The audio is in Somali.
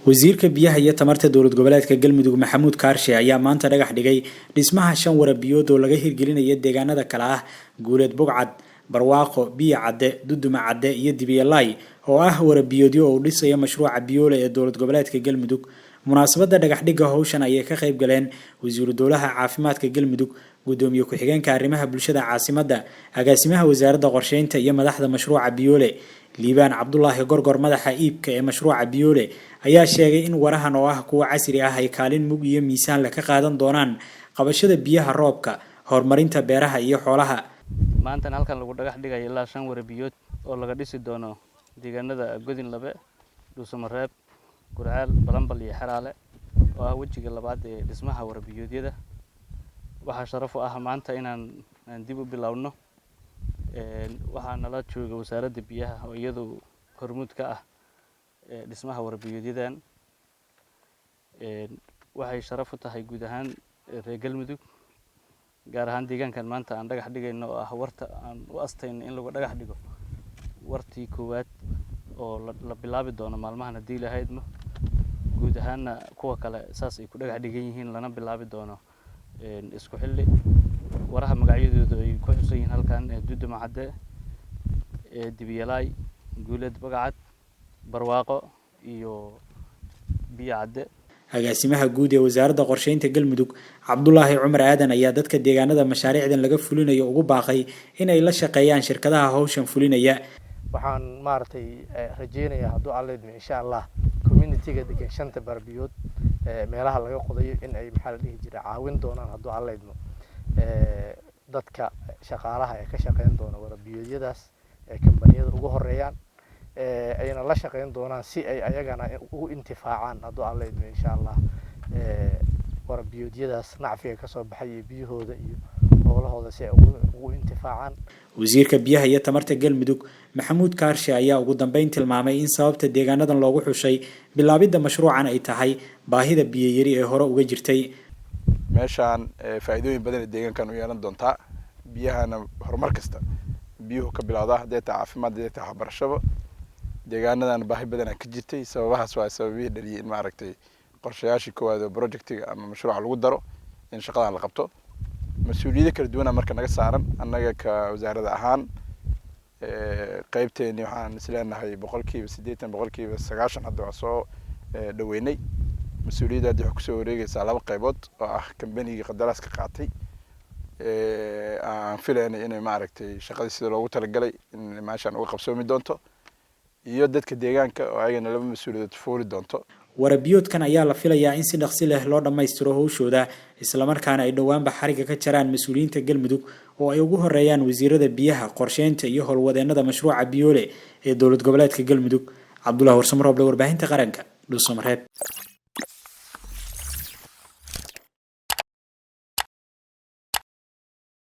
wasiirka biyaha iyo tamarta dowlad goboleedka Galmudug Maxamuud Kaarshe ayaa maanta dhagax dhigay dhismaha 5 warabiyood oo laga hirgelinayo deegaanada kala ah Guuleed Bogcad, Barwaaqo, Biyo Cadde, Duduma Cadde iyo Dibiyalay oo ah warabiyoodyo oo dhisaya mashruuca biyoole ee dowlad goboleedka Galmudug. munaasabada dhagax dhigga hawshan ayay ka qayb galeen wasiir dowlaha caafimaadka Galmudug, gudoomiye ku-xigeenka arrimaha bulshada caasimadda, agaasimaha wasaaradda qorsheynta iyo madaxda mashruuca biyoole. Liibaan Cabdullaahi Gorgor madaxa iibka ee mashruuca biyoole ayaa sheegay in warahan oo ah kuwa casri ah ay kaalin mug iyo miisaan la ka qaadan doonaan qabashada biyaha roobka, horumarinta beeraha iyo xoolaha. maanta halkan lagu dhagax dhigay ilaa 5 warabiyood oo laga dhisi doono deegaanada Godin Labe, Dhuusamareeb, Gurceel, Balambal iyo Xaraale oo ah wajiga labaad ee dhismaha warabiyoodyada. waxaa sharaf u ah maanta inaan dib u bilowno waxaa nala jooga wasaaradda biyaha oo iyadu hormuud ka ah dhismaha warabiyoodadan. waxay sharaf u tahay guud ahaan reer Galmudug, gaar ahaan deegaankan maanta aan dhagax dhigayno oo ah warta aan u astayn in lagu dhagax dhigo wartii koowaad oo la bilaabi doono maalmahan hadii la haydmo. guud ahaanna kuwa kale saas ay ku dhagax dhigan yihiin lana bilaabi doono isku xilli. waraha magacyadooda ay ku xusan yihiin halkan Duduma Cadde, Dibiyalay, Guuleed Bogcad, Barwaaqo iyo Biyo Cadde. agaasimaha guud ee wasaaradda qorsheynta Galmudug Cabdullaahi Cumar Aadan ayaa dadka deegaanada mashaariicdan laga fulinayo ugu baaqay inay la shaqeeyaan shirkadaha hawshan fulinaya. waxaan maartay rajeynayaa hadduu Alle idmo insha Allah community-ga degan 5 barbiyood meelaha laga qodayo in ay maxaa la dhihi jiray caawin doonaan hadduu Alle idmo dadka shaqaalaha ee ka shaqeyn doona warabiyoodyadaas ee kambaniyada ugu horeeyaan ayna la shaqeyn doonaan si ay ayagana ugu intifaacaan hadduu Alle idmo insha Allah warabiyoodyadaas nacfiga ka soo baxay biyahooda iyo howlahooda si ay ugu intifaacaan. wasiirka biyaha iyo tamarta Galmudug Maxamuud Kaarshe ayaa ugu dambeyn tilmaamay in sababta deegaanadan loogu xushay bilaabidda mashruucan ay tahay baahida biyo yari ee hore uga jirtay. meeshaan faa'iidooyin badan ee deegaankan u yeelan doonta biyahana horumar kasta biyuhu ka bilowda haddii caafimaad iyo waxbarashada deegaanadan baahi badan ka jirtay. sababahaas waa sababihii dhaliyay in maaragtay qorshayaashii koowaad ee projectiga ama mashruuca lagu daro in shaqadan la qabto. mas'uuliyado kala duwan marka naga saaran annaga ka wasaaradda ahaan qaybteeni waxaan isleenahay 80% 90% hadda waa soo dhaweynay. mas'uuliyadda waxay ku soo wareegaysaa 2 qaybood oo ah kambaniga qandaraaska qaatay aan filaynay inay maaragtay shaqadii sida loogu talagalay in maashan uga qabsoomi doonto iyo dadka deegaanka oo ayagana 2 mas'uuliyadood fuuli doonto. warabiyoodkan ayaa la filayaa in si dhaqsi leh loo dhameystiro hawshooda isla markaana ay dhawaanba xariga ka jaraan mas'uuliyiinta Galmudug oo ay ugu horeeyaan wasiirada biyaha, qorsheynta iyo howlwadeennada mashruuca biyoole ee dowlad goboleedka Galmudug. Cabdullaahi Warsamroble, warbaahinta qaranka, Dhuusamareeb.